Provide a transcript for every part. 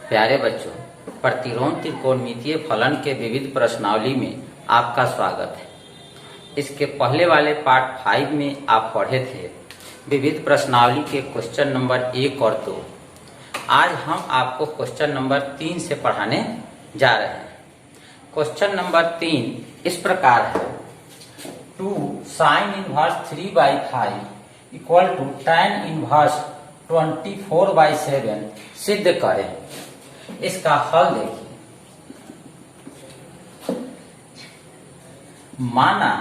प्यारे बच्चों, प्रतिलोम त्रिकोणमितीय फलन के विविध प्रश्नावली में आपका स्वागत है। इसके पहले वाले पार्ट 5 में आप पढ़े थे विविध प्रश्नावली के क्वेश्चन नंबर 1 और 2। आज हम आपको क्वेश्चन नंबर 3 से पढ़ाने जा रहे हैं। क्वेश्चन नंबर 3 इस प्रकार है, 2 sin inverse 3/5 equal to tan inverse 24/7 सिद्ध करें। इसका हल देखिए। माना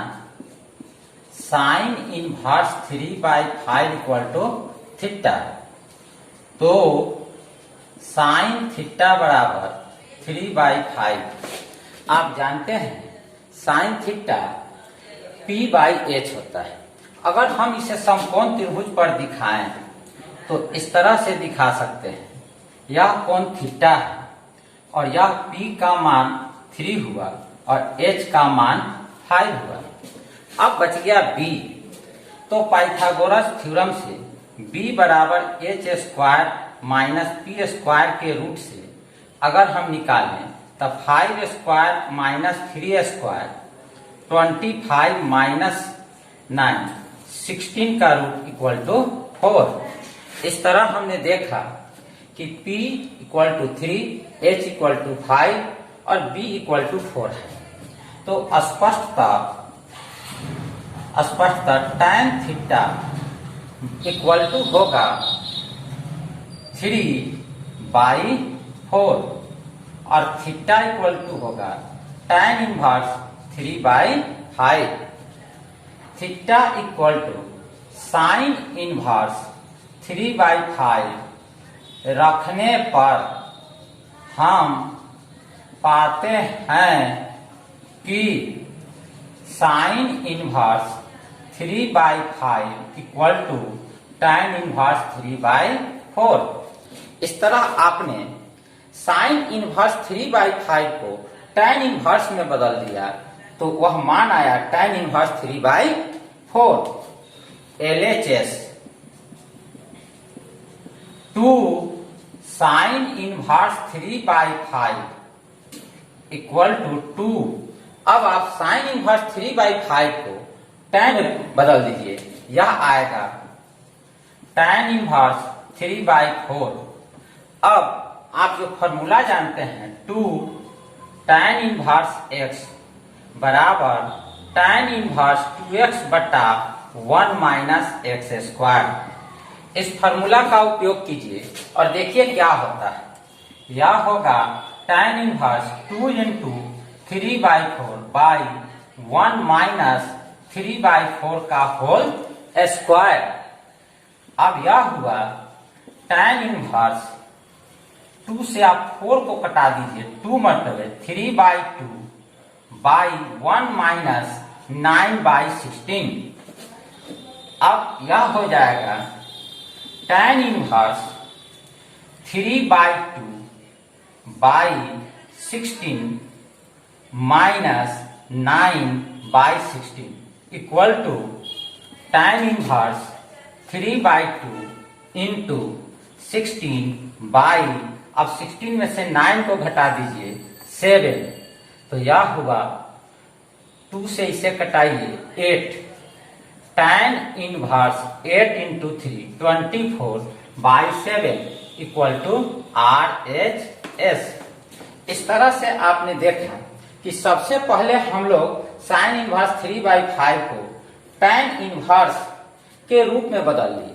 sine inverse 3/5 equal to theta, तो साइन थीटा बराबर 3/5। आप जानते हैं साइन थीटा p/h होता है। अगर हम इसे समकोण त्रिभुज पर दिखाएं तो इस तरह से दिखा सकते हैं। यह कोण थीटा है और यह p का मान 3 हुआ और h का मान 5 हुआ। अब बच गया b, तो पाइथागोरस थ्योरम से b बराबर h² माइनस p² के रूट से अगर हम निकालें तब 5² माइनस 3² 25 माइनस 9 16 का रूट इक्वल टू 4। इस तरह हमने देखा कि p equal to 3, h equal to 5 और b इक्वल टू 4 है। तो स्पष्टता tan थीटा इक्वल टू होगा 3/4 और थीटा इक्वल टू होगा tan inverse 3/5। Theta equal to sine inverse 3/5 रखने पर हम पाते हैं कि sine inverse 3/5 equal to tan inverse 3/4। इस तरह आपने साइन इनवर्स 3/5 को tan इनवर्स में बदल दिया तो वह मान आया tan inverse 3/4। LHS 2 sine inverse 3/5 equal to 2। अब आप साइन इनवर्स 3/5 को tan में बदल दीजिए, यह आएगा tan इनवर्स 3/4। अब आप जो फॉर्मूला जानते हैं 2 tan इनवर्स x बराबर tan इनवर्स 2x बटा 1 माइनस x²। इस फॉर्मूला का उपयोग कीजिए और देखिए क्या होता है। यह होगा tan inverse 2 into 3/4 by 1 minus 3/4 का होल स्क्वायर। अब यह हुआ tan इनवर्स 2 से आप 4 को कटा दीजिए, 2 मतलब 3/2 बाई 1 माइनस 9/16। अब यह हो जाएगा tan inverse 3/2 by 16 minus 9/16 equal to tan inverse 3/2 into 16 by, अब 16 में से 9 को घटा दीजिए 7, तो यह हुआ 2 से इसे कटाइए 8। tan inverse 8 into 3 24/7 equal to RHS। इस तरह से आपने देखा कि सबसे पहले हम लोग साइन इनवर्स 3/5 को tan इनवर्स के रूप में बदल लिए।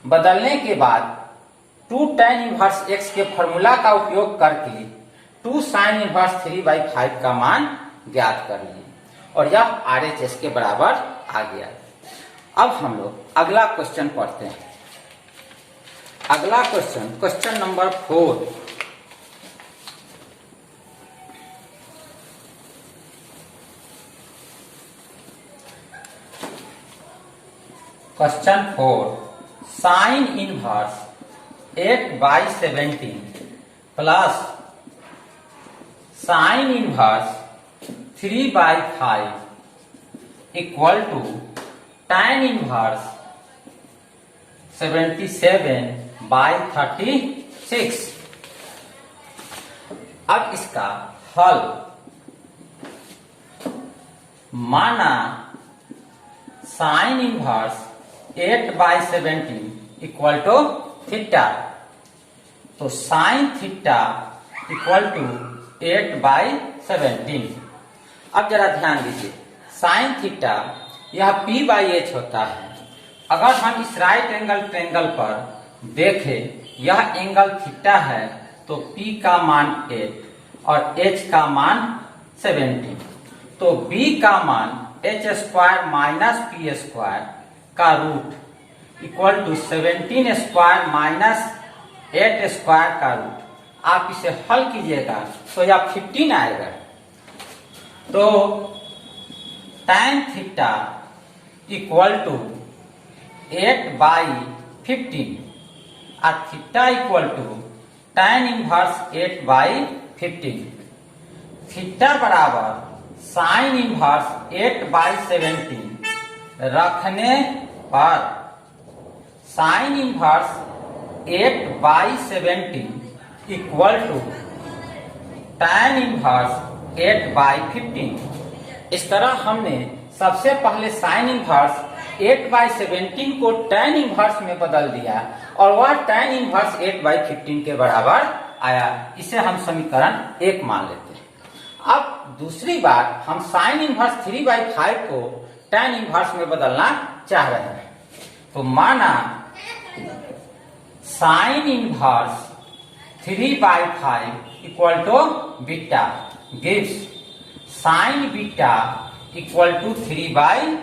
बदलने के बाद 2 tan इनवर्स x के फॉर्मूला का उपयोग करके 2 साइन इनवर्स 3/5 का मान ज्ञात कर लिए और यह RHS के बराबर आ गया। अब हम लोग अगला क्वेश्चन पढ़ते हैं। अगला question number 4। Question 4 sine inverse 8/17 plus sine inverse 3/5 equal to tan inverse 77/36। अब इसका हल, माना sine inverse 8/17 equal to theta, तो साइन थीटा इक्वल टू 8/17। अब जरा ध्यान दीजिए, साइन थीटा यह p/h होता है। अगर हम इस राइट एंगल ट्रायंगल पर देखें, यह एंगल थीटा है, तो p का मान 8 और h का मान 17, तो b का मान h² माइनस p² का रूट इक्वल टू 17² माइनस 8² का रूट। आप इसे हल कीजिएगा तो यह 15 आएगा। तो tan थीटा इक्वल टू 8/15 और theta equal to tan inverse 8/15। Theta बराबर साइन इनवर्स 8/17 रखने पर sine inverse 8/17 equal to tan inverse 8/15। इस तरह हमने सबसे पहले साइन इनवर्स 8/17 को tan इनवर्स में बदल दिया और वह tan इनवर्स 8/15 के बराबर आया। इसे हम समीकरण 1 मान लेते हैं। अब दूसरी बार हम साइन इनवर्स 3/5 को tan इनवर्स में बदलना चाह रहे हैं, तो माना sine inverse 3/5 equal to beta gives sine beta equal to 3/5।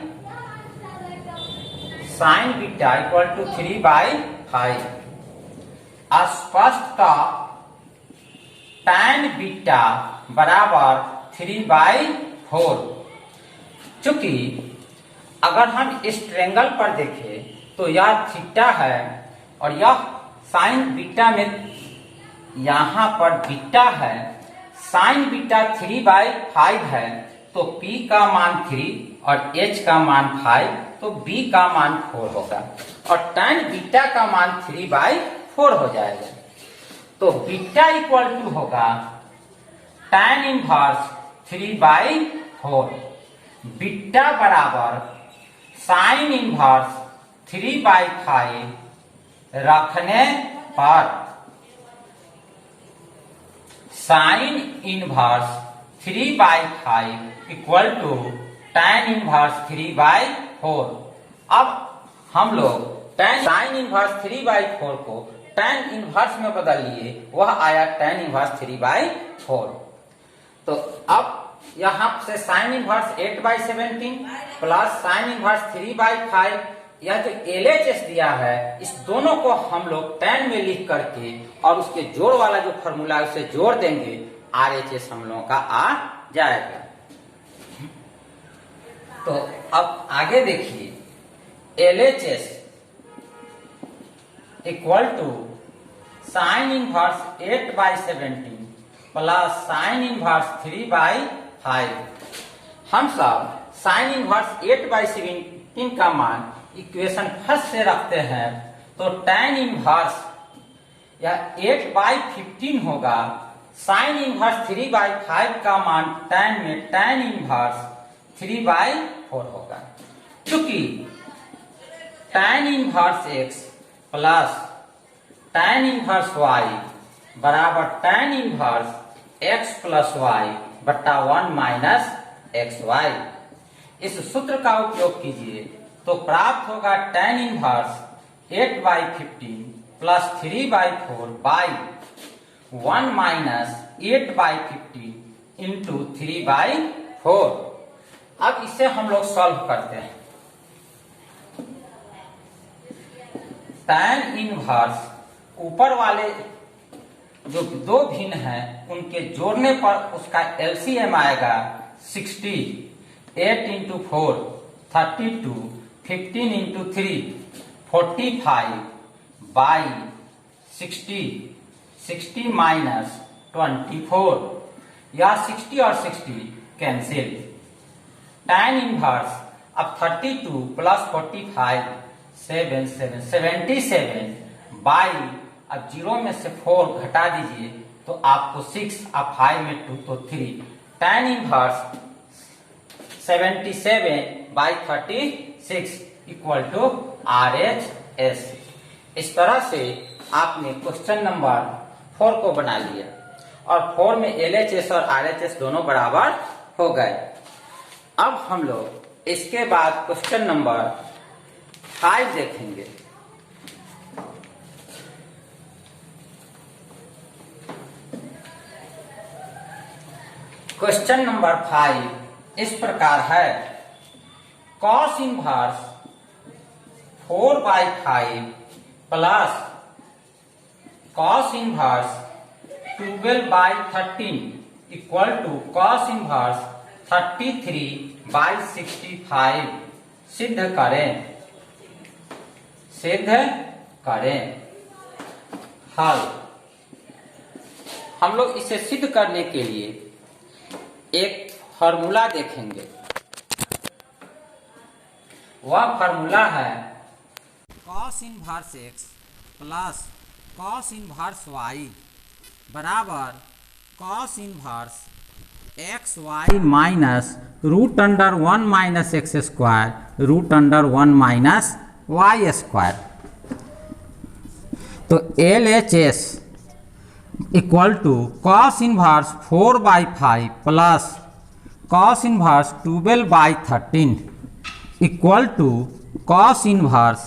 स्पष्टतः tan बीटा बराबर 3/4। चूंकि अगर हम इस ट्रायंगल पर देखें तो यह थीटा है और यह साइन बीटा में यहां पर बीटा है, साइन बीटा 3/5 है, तो p का मान 3 और h का मान 5, तो b का मान 4 होगा और tan बीटा का मान 3/4 हो जाएगा। तो बीटा इक्वल टू होगा tan इनवर्स 3/4। बीटा बराबर साइन इनवर्स 3/5 रखने पर sine inverse 3/5 equal to tan inverse 3/4। अब हम लोग साइन इनवर्स 3/4 को tan इनवर्स में बदल लिए, वह आया tan इनवर्स 3/4। तो अब यहां से sign inverse 8/17 plus sine inverse 3/5, यह जो LHS दिया है, इस दोनों को हम लोग tan में लिख करके और उसके जोड़ वाला जो फॉर्मूला है उसे जोड़ देंगे, RHS हम लोगों का आ जाएगा। तो अब आगे देखिए, LHS equal to sine inverse 8/17 plus sine inverse 3/5। हम सब साइन इनवर्स 8/17 का मान इक्वेशन फर्स्ट से रखते हैं, तो tan इनवर्स या 8/15 होगा। साइन इनवर्स 3/5 का मान tan में tan इनवर्स 3/4 होगा। क्योंकि tan inverse x plus tan inverse y बराबर tan inverse x plus y बट्टा 1 माइनस xy। इस सूत्र का उपयोग कीजिए तो प्राप्त होगा tan inverse 8/15 plus 3/4 by 1 minus 8/15 into 3/4। अब इसे हम लोग सॉल्व करते हैं। tan इनवर्स ऊपर वाले जो दो भिन्न हैं उनके जोड़ने पर उसका LCM आएगा 60, 8 इंटू 4 32, 15 इंटू 3 45 बाई 60, 60 माइनस 24, या 60 और 60 कैंसिल। tan इनवर्स अब 32 प्लस 45 77 बाई, अब 0 में से 4 घटा दीजिए तो तो आपको 6 और 5 में 2 तो 3 tan inverse 77/36 equal to RHS। इस तरह से आपने क्वेश्चन नंबर 4 को बना लिया और 4 में LHS और RHS दोनों बराबर हो गए। अब हम लोग इसके बाद क्वेश्चन नंबर 5 देखेंगे। क्वेश्चन नंबर 5 इस प्रकार है, cos inverse 4/5 plus cos inverse 12/13 equal to cos inverse 33/65 सिद्ध करें। हल। हम लोग इसे सिद्ध करने के लिए एक फॉर्मूला देखेंगे। वह फॉर्मूला है cos inverse x plus cos inverse y बराबर cos inverse xy minus √1 minus x square √1 minus y square. तो LHS equal to cos inverse 4/5 plus cos inverse 12/13 equal to cos inverse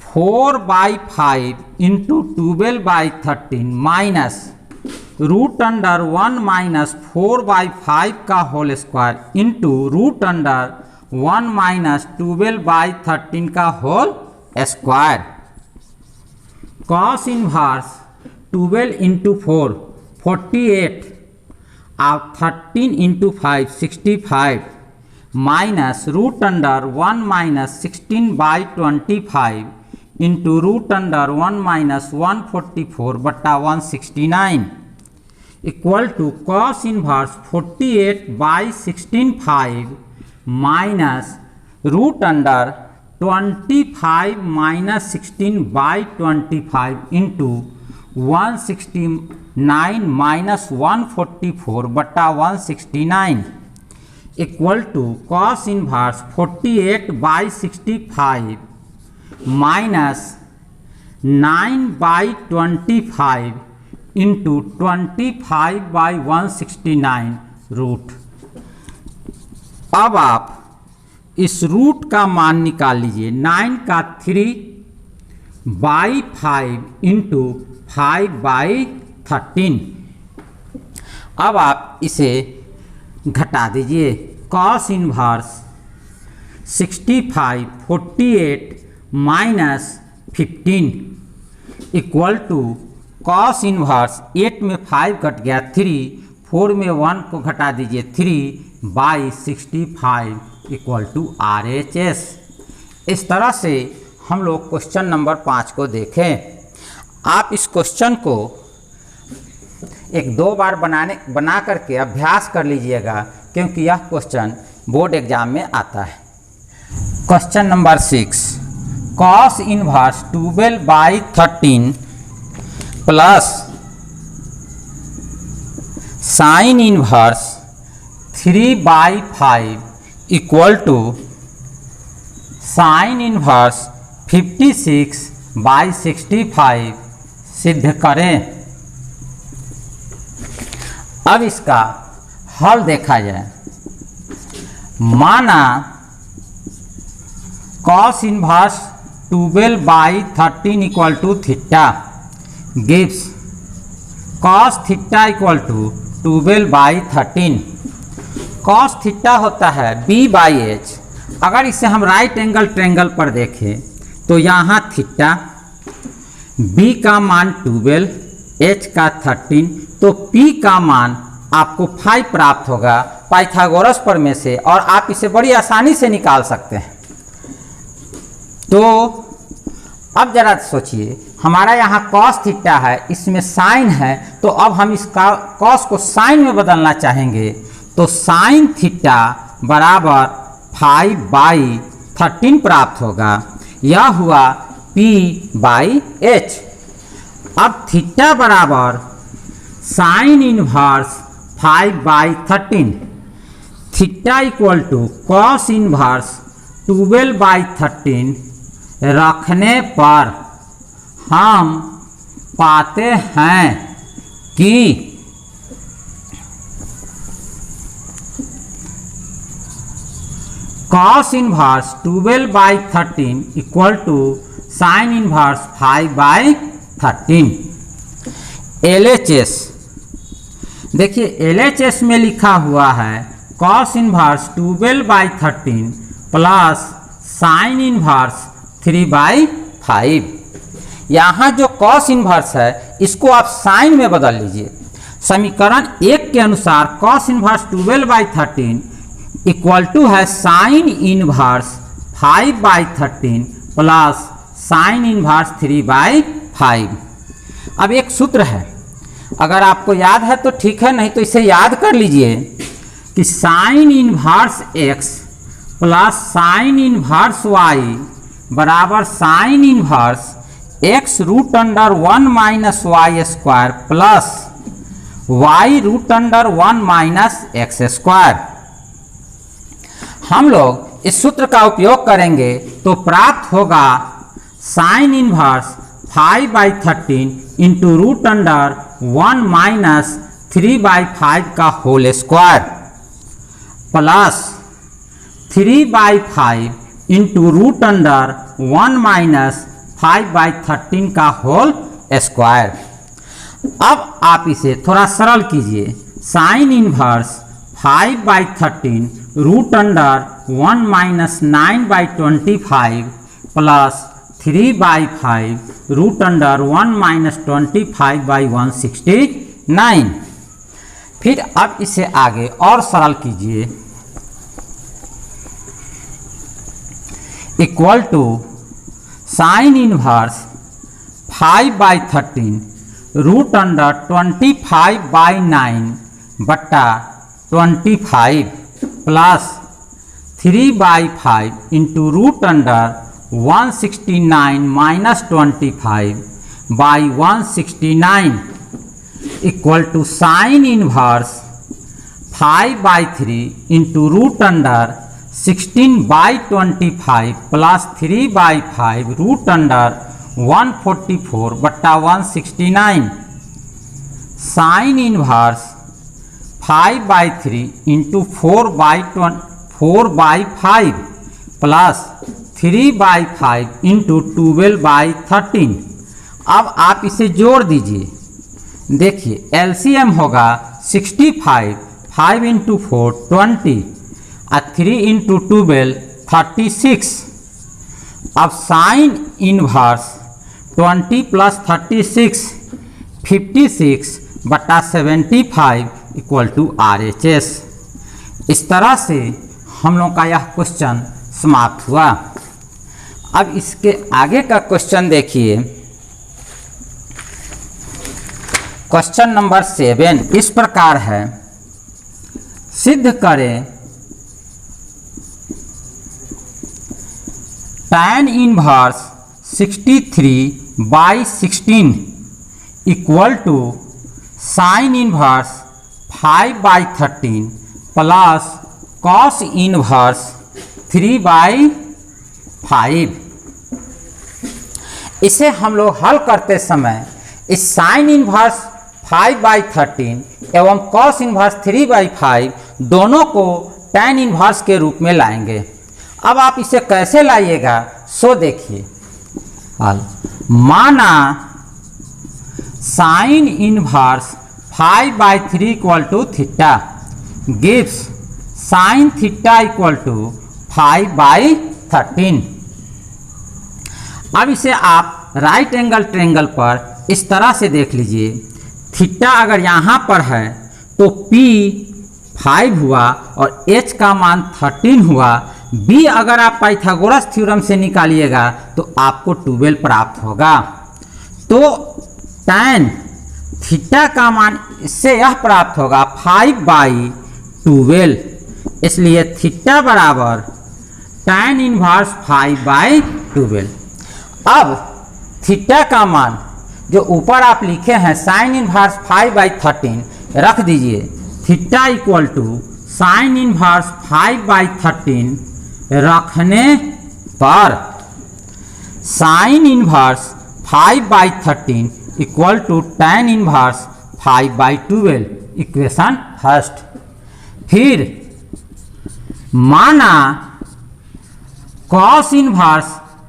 4/5 into 12/13 minus √1 minus 4/5 का whole square into √1 minus 12/13 का whole square. cos inverse 12 into 4 48 और 13 into 5 65 minus √1 minus 16/25 into √1 minus 144/169 equal to cos inverse 48/16 minus √25 minus 16/25 into 169 minus 144/169 equal to cos inverse 48/65 minus 9/25 into 25/169 root. अब आप इस root का मान निकाल लीजिए। 9 का 3/5 इंटू 5/13। अब आप इसे घटा दीजिए। cos inverse 65 48 minus 15 equal to cos inverse 8 में 5 कट गया 3, 4 में 1 को घटा दीजिए 3/65 इक्वल टू RHS। इस तरह से हम लोग क्वेश्चन नंबर 5 को देखें। आप इस क्वेश्चन को 1-2 बार बना करके अभ्यास कर लीजिएगा, क्योंकि यह क्वेश्चन बोर्ड एग्जाम में आता है। Question number 6, cos inverse 12/13 plus sin inverse 3/5 equal to sin inverse 56/65 सिद्ध करें। अब इसका हल देखा जाए। माना cos inverse 12/13 equal to theta gives cos theta equal to 12/13। cos theta होता है B/H। अगर इसे हम राइट एंगल ट्रायंगल पर देखें तो यहाँ थीटा, B का मान 12, H का 13, तो P का मान आपको 5 प्राप्त होगा पाइथागोरस प्रमेय से, और आप इसे बड़ी आसानी से निकाल सकते हैं। तो अब जरा सोचिए, हमारा यहाँ cos थीटा है, इसमें साइन है, तो अब हम इसका cos को साइन में बदलना चाहेंगे, तो साइन थीटा बराबर 5/13 प्राप्त होगा। यह हुआ P/H। अब थीटा बराबर sign inverse 5/13 theta equal to cos inverse 12/13 रखने पर हम पाते हैं कि cos inverse 12/13 equal to sine inverse 5/13। LHS देखिए, LHS में लिखा हुआ है cos inverse 12/13 plus sine inverse 3/5। यहाँ जो cos इनवर्स है इसको आप साइन में बदल लीजिए। समीकरण 1 के अनुसार cos इनवर्स 12/13 इक्वल टू है sign inverse 5/13 plus sine inverse 3/5। अब एक सूत्र है, अगर आपको याद है तो ठीक है, नहीं तो इसे याद कर लीजिए कि sine inverse x plus sine inverse y बराबर sign inverse x root under 1 minus y square plus y root under 1 minus x square. हम लोग इस सूत्र का उपयोग करेंगे तो प्राप्त होगा sine inverse 5/13 into root under 1 minus 3/5 का whole square plus 3/5 into root under 1 minus 5/13 का होल स्क्वायर। अब आप इसे थोड़ा सरल कीजिए। Sine inverse 5/13 root under 1 minus 9/25 plus 3/5 root under 1 minus 25/169। फिर अब इसे आगे और सरल कीजिए। Equal to sine inverse 5/13 root under 25/9 बट्टा 25 plus 3/5 into root under 169 minus 25/169 equal to sine inverse 5/3 into root under 16/25 plus 3/5 root under 144 बट्टा 169 sine inverse 5/3 into 4/5 plus 3/5 into 12/13। अब आप इसे जोड़ दीजिए। देखिए एलसीएम होगा 65, 5 इंटू 4 20 और 3 इंटू 12 36। अब साइन इनवर्स 20 प्लस 36 56 बट्टा 75 इक्वल टू RHS। इस तरह से हम लोग का यह क्वेश्चन समाप्त हुआ। अब इसके आगे का क्वेश्चन देखिए। क्वेश्चन नंबर 7 इस प्रकार है, सिद्ध करें tan inverse 63/16 equal to sine inverse 5/13 plus cos inverse 3/5। इसे हम लोग हल करते समय इस साइन इनवर्स 5/13 एवं कॉस इनवर्स 3/5 दोनों को tan इनवर्स के रूप में लाएंगे। अब आप इसे कैसे लाइएगा सो देखिए। माना sine inverse 5/3 equal to theta gives sine theta equal to 5/13। अब इसे आप राइट एंगल ट्रायंगल पर इस तरह से देख लीजिए। थीटा अगर यहाँ पर है तो P 5 हुआ और H का मान 13 हुआ। B अगर आप पाइथागोरस थ्योरम से निकालिएगा तो आपको 12 प्राप्त होगा। तो tan थीटा का मान इससे यह प्राप्त होगा 5/12। इसलिए थीटा बराबर tan इनवर्स 5/12। अब थीटा का मान जो ऊपर आप लिखे हैं साइन इनवर्स 5/13 रख दीजिए। Theta equal to sine inverse 5/13 रखने पर sine inverse 5/13 equal to tan inverse 5/12 equation first. फिर माना cos inverse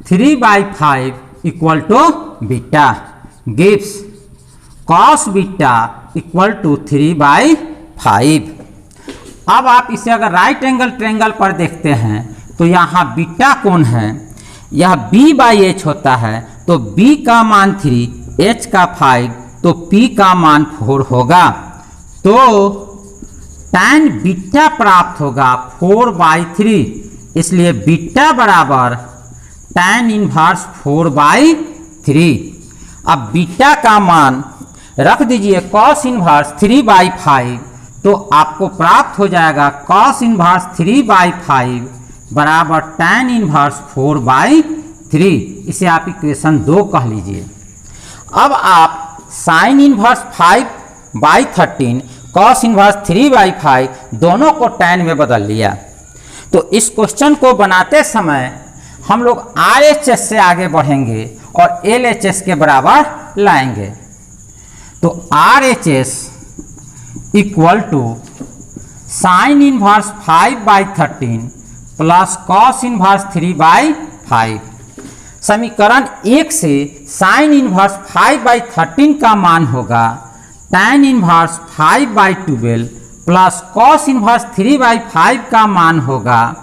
3/5 equal to beta gives cos beta equal to 3/5। अब आप इसे अगर राइट एंगल ट्रायंगल पर देखते हैं तो यहाँ बीटा कौन है, यह b/h होता है, तो b का मान 3, h का 5, तो p का मान 4 होगा। तो tan बीटा प्राप्त होगा 4/3, इसलिए बीटा बराबर tan इनवर्स 4/3। अब बीटा का मान रख दीजिए cos इनवर्स 3/5, तो आपको प्राप्त हो जाएगा cos इनवर्स 3/5 बराबर tan इनवर्स 4/3। इसे आप इक्वेशन 2 कह लीजिए। अब आप साइन इनवर्स 5/13 cos इनवर्स 3/5 दोनों को tan में बदल लिया। तो इस क्वेश्चन को बनाते समय हम लोग RHS से आगे बढ़ेंगे और LHS के बराबर लाएंगे। तो RHS equal to sine inverse 5/13 plus cos inverse 3/5। समीकरण 1 से साइन इनवर्स 5/13 का मान होगा tan inverse 5/12 plus cos inverse 3/5 का मान होगा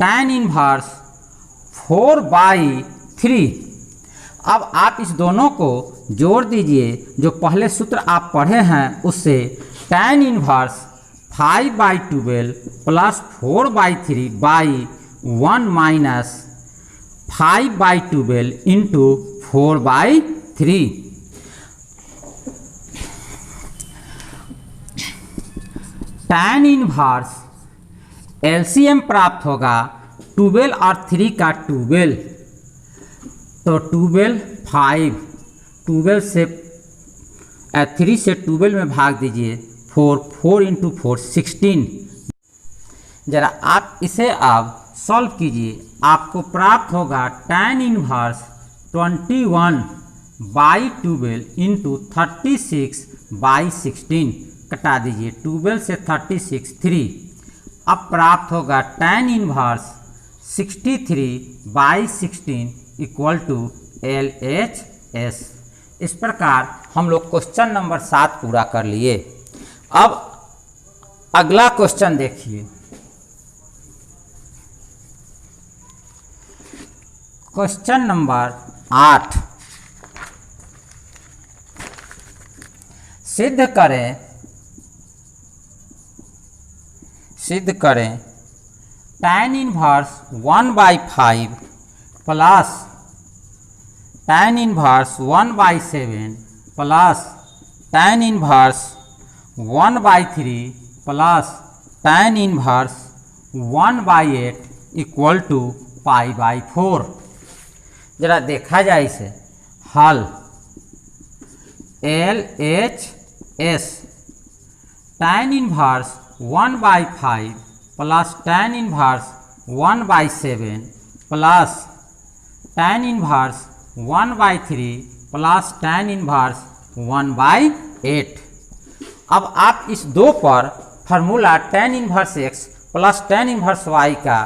tan इनवर्स 4/3। अब आप इस दोनों को जोड़ दीजिए, जो पहले सूत्र आप पढ़े हैं उससे tan inverse 5/12 plus 4/3/1 minus 5/12 into 4/3। tan inverse LCM प्राप्त होगा 12 और 3 का 12, तो 12 5, 12 से 3 से 12 में भाग दीजिए 4 इंटू 4 16। जरा आप इसे अब सॉल्व कीजिए, आपको प्राप्त होगा tan इनवर्स 21/12 इंटू 36/16। कटा दीजिए 12 से 36 3। अब प्राप्त होगा tan inverse 63/16 equal to LHS। इस प्रकार हम लोग क्वेश्चन नंबर 7 पूरा कर लिए। अब अगला क्वेश्चन देखिए। Question number 8। सिद्ध करें tan inverse 1/5 plus tan inverse 1/7 plus tan inverse 1/3 plus tan inverse 1/8 equal to π/4। जरा देखा जाए इसे हल। LHS tan inverse 1/5 plus tan inverse 1/7 plus tan inverse 1/3 plus tan inverse 1/8। अब आप इस 2 पर formula tan inverse x plus tan inverse y का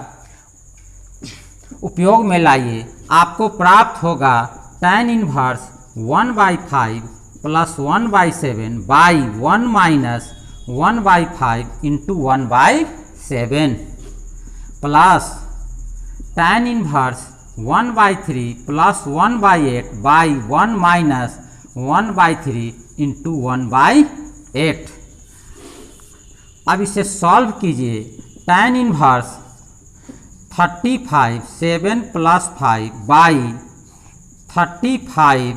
उपयोग में लाइए, आपको प्राप्त होगा tan inverse 1/5 plus 1/7 by 1 minus 1/5 into 1/7 plus tan inverse 1/3 plus 1/8 by 1 minus 1/3 into 1/8। अब इसे सॉल्व कीजिए। tan inverse 35 7 plus 5 by 35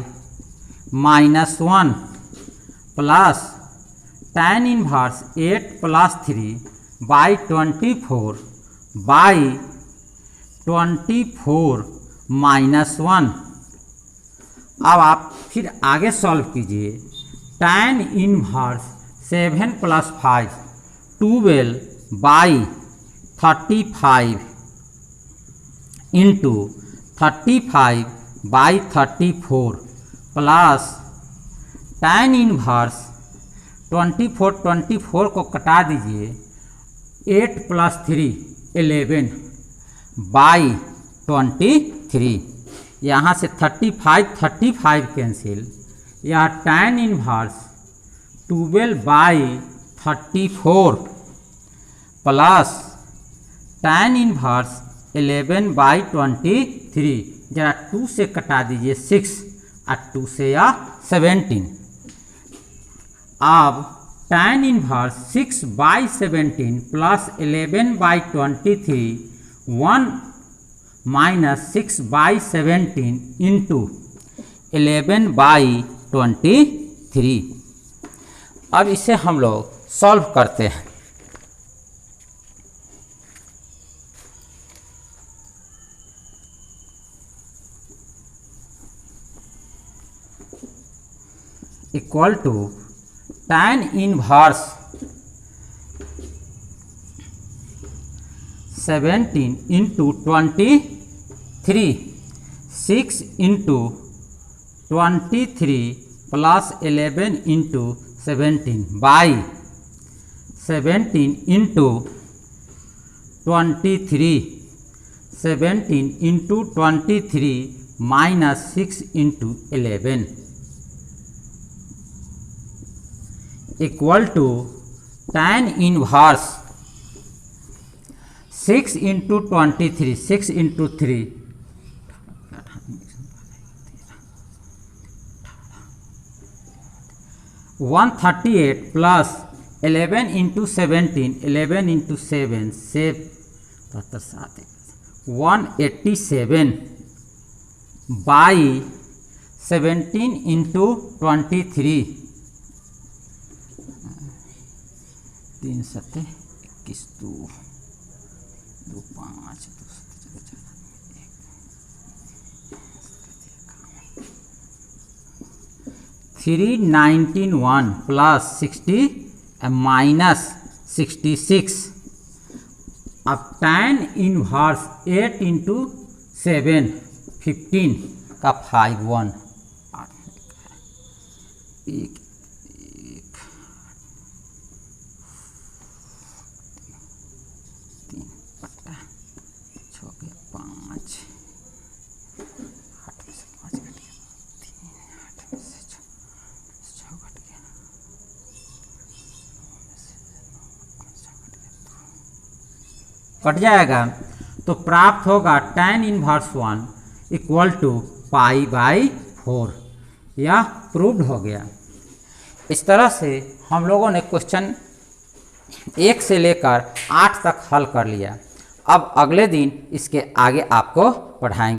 minus 1 plus tan inverse 8 plus 3 by 24 by 24 minus 1। अब आप फिर आगे सॉल्व कीजिए। tan inverse 7 + 5 12/35 into 35/34 plus tan inverse 24 को कटा दीजिए, 8 + 3 11/23। यहाँ से 35 कैंसिल, या tan inverse 12/34 plus tan inverse 11/23। जरा 2 से कटा दीजिए 6 और 2 से या 17। अब tan इनवर्स 6/17 प्लस 11/23 1 - 6/17 इंटू 11/23। अब इसे हम लोग सॉल्व करते हैं। Equal to tan inverse 17 into 23 6 into 23 plus 11 into 17 by 17 into 23 17 into 23 minus 6 into 11 equal to tan inverse 6 into 23 6 into 3 138 plus 11 into 17 11 into 7 187 by 17 into 23 3 7 21 2 5 391 plus 60 minus 66। अब tan inverse 8 into 7 15 का 5 1 1 cut जाएगा तो प्राप्त होगा tan inverse 1 equal to π/4। यह proved हो गया। इस तरह से हम लोगों ने क्वेश्चन 1 से लेकर 8 तक हल कर लिया। अब अगले दिन इसके आगे आपको पढ़ाएंगे।